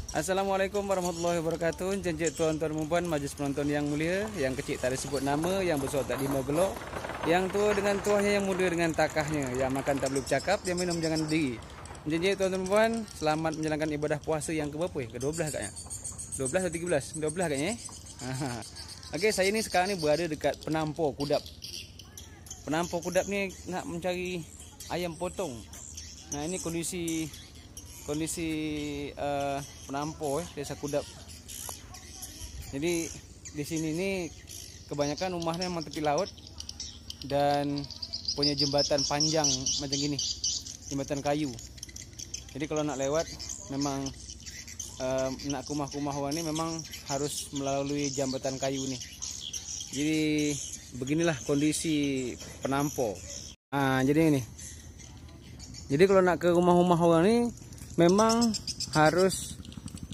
Assalamualaikum warahmatullahi wabarakatuh. Janji tuan-tuan dan puan, majlis penonton yang mulia, yang kecil tak disebut nama, yang besar tak dimau gelok, yang tua dengan tuahnya, yang muda dengan takahnya, yang makan tak boleh bercakap, yang minum jangan berdiri. Janji tuan-tuan dan puan, selamat menjalankan ibadah puasa yang ke-berapa? Ke-12 katnya. 12 atau 13? 12 katnya. Okey, saya ni sekarang ni berada dekat Penampor Kudap. Penampor Kudap ni nak mencari ayam potong. Nah, ini kondisi Penampor Desa Kudap. Jadi di sini ni kebanyakan rumahnya memang tepi laut dan punya jembatan panjang macam gini, jembatan kayu. Jadi kalau nak lewat memang nak ke rumah-rumah orang ni memang harus melalui jambatan kayu ni. Jadi beginilah kondisi Penampor. Jadi ini. Jadi kalau nak ke rumah-rumah orang ni memang harus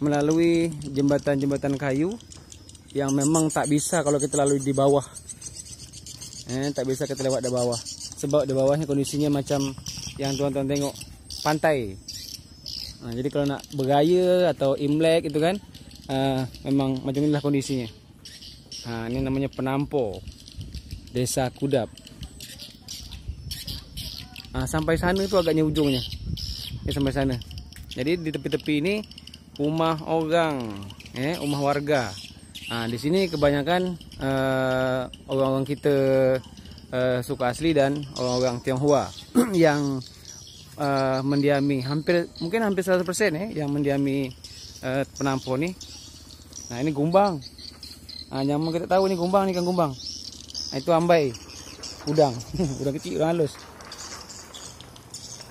melalui jembatan-jembatan kayu yang memang tak bisa kalau kita lalui di bawah. Tak bisa kita lewat di bawah. Sebab di bawahnya kondisinya macam yang tuan-tuan tengok, pantai. Jadi kalau nak beraya atau Imlek itu kan, memang macam inilah kondisinya. Ini namanya Penampor Desa Kudap. Sampai sana tu agaknya ujungnya. Sampai sana. Jadi di tepi-tepi ini rumah orang, rumah warga. Di sini kebanyakan orang-orang kita suku asli dan orang-orang Tionghoa yang mendiami mungkin hampir 100% yang mendiami Penampor ni. Ini gumbang. Yang kita tahu ni gumbang ni kan gumbang. Itu ambai, udang, udang kecil, udang halus.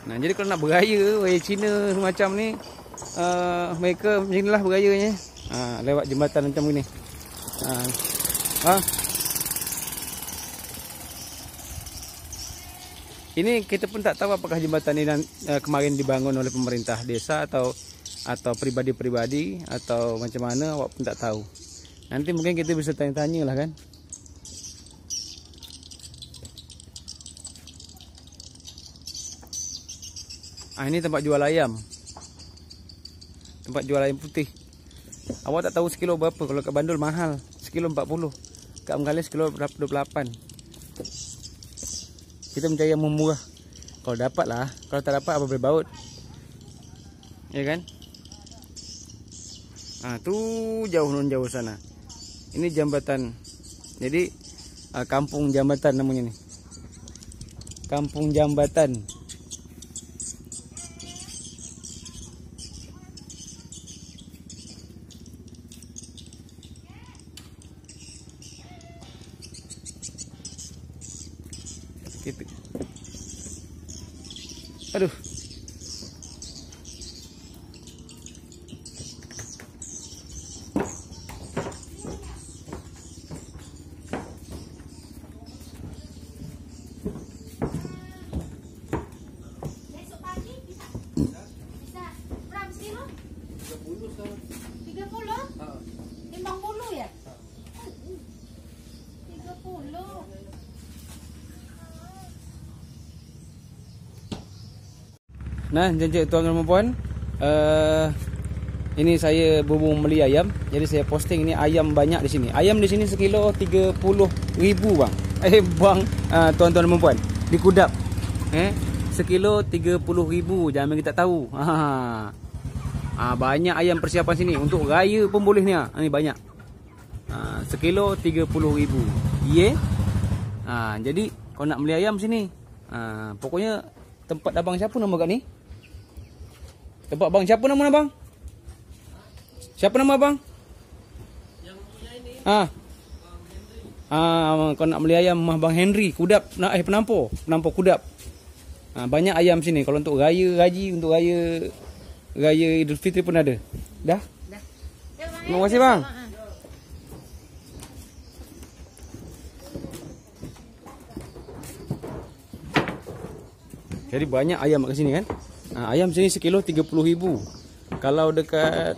Jadi kalau nak beraya Cina semacam ni, mereka macam inilah berayanya. Lewat jembatan macam ni. Ini kita pun tak tahu apakah jembatan ini kemarin dibangun oleh pemerintah desa atau pribadi-pribadi atau macam mana, awak pun tak tahu. Nanti mungkin kita bisa tanya-tanya lah kan. Ini tempat jual ayam. Tempat jual ayam putih. Awak tak tahu sekilo berapa. Kalau kat Bandul mahal, sekilo 40. Kat Mengalis sekilo 28. Kita mencari yang murah. Kalau dapat lah. Kalau tak dapat apa boleh baut. Ya kan? Tu jauh nun jauh sana. Ini jambatan. Jadi kampung jambatan namanya ni. Kampung jambatan. Gitu. Aduh. Besok pagi bisa? Bisa. Berapa kilo? 30. 50 ya? 30. Nah, janji tuan-tuan dan puan, ini saya berburu beli ayam. Jadi saya posting ini ayam banyak di sini. Ayam di sini sekilo 30.000 bang. Bang, tuan-tuan dan puan, di Kudap. Sekilo 30.000, jangan kita tahu. Banyak ayam persiapan sini untuk raya pun boleh ni. Ini banyak. Sekilo 30.000. Jadi kau nak beli ayam sini. Pokoknya tempat abang siapa nama kat ni? Tempat abang siapa nama abang? Siapa nama abang? Yang punya ini. Kau nak beli ayam Bang Henry Kudap, Penampor Kudap. Banyak ayam sini kalau untuk raya haji, untuk raya Idul Fitri pun ada. Dah? Terima kasih bang. Jadi banyak ayam kat sini kan. Ayam sini sekilo 30.000. Kalau dekat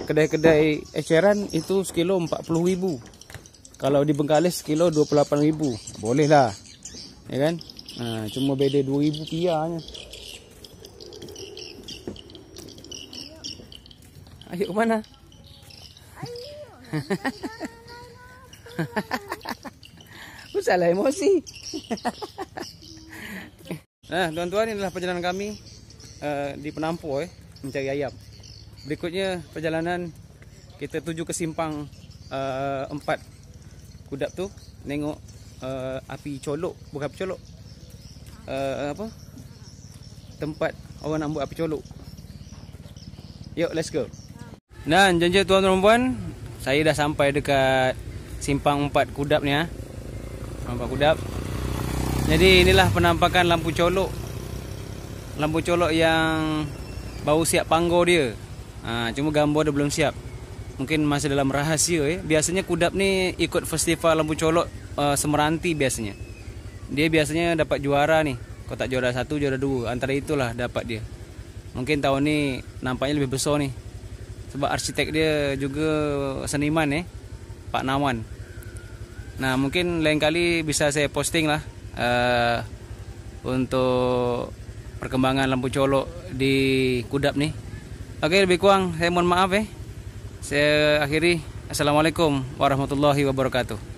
kedai-kedai eceran itu sekilo 40.000. Kalau di Bengkalis sekilo 28.000. Boleh lah. Ya kan? Cuma beda 2.000 pianya. Ayo kemana? Usahlah emosi. Nah, tuan-tuan, inilah perjalanan kami di Penampu mencari ayam. Berikutnya perjalanan kita tuju ke simpang 4 Kudap tu, nengok api colok, bukan api colok. Apa? Tempat orang nak buat api colok. Yuk, let's go. Dan janji tuan-tuan dan puan, saya dah sampai dekat simpang 4 Kudap ni ha. 4 Kudap. Jadi inilah penampakan lampu colok. Lampu colok yang baru siap panggo dia. Cuma gambar dia belum siap. Mungkin masih dalam rahasia Biasanya Kudap ni ikut festival lampu colok Semeranti biasanya. Dia biasanya dapat juara ni. Kalau tak juara 1, juara 2, antara itulah dapat dia. Mungkin tahun ni nampaknya lebih besar ni. Sebab arsitek dia juga seniman Pak Nawan. Nah, mungkin lain kali bisa saya posting lah untuk perkembangan lampu colok di Kudap ni. Okey, lebih kurang saya mohon maaf Saya akhiri. Assalamualaikum warahmatullahi wabarakatuh.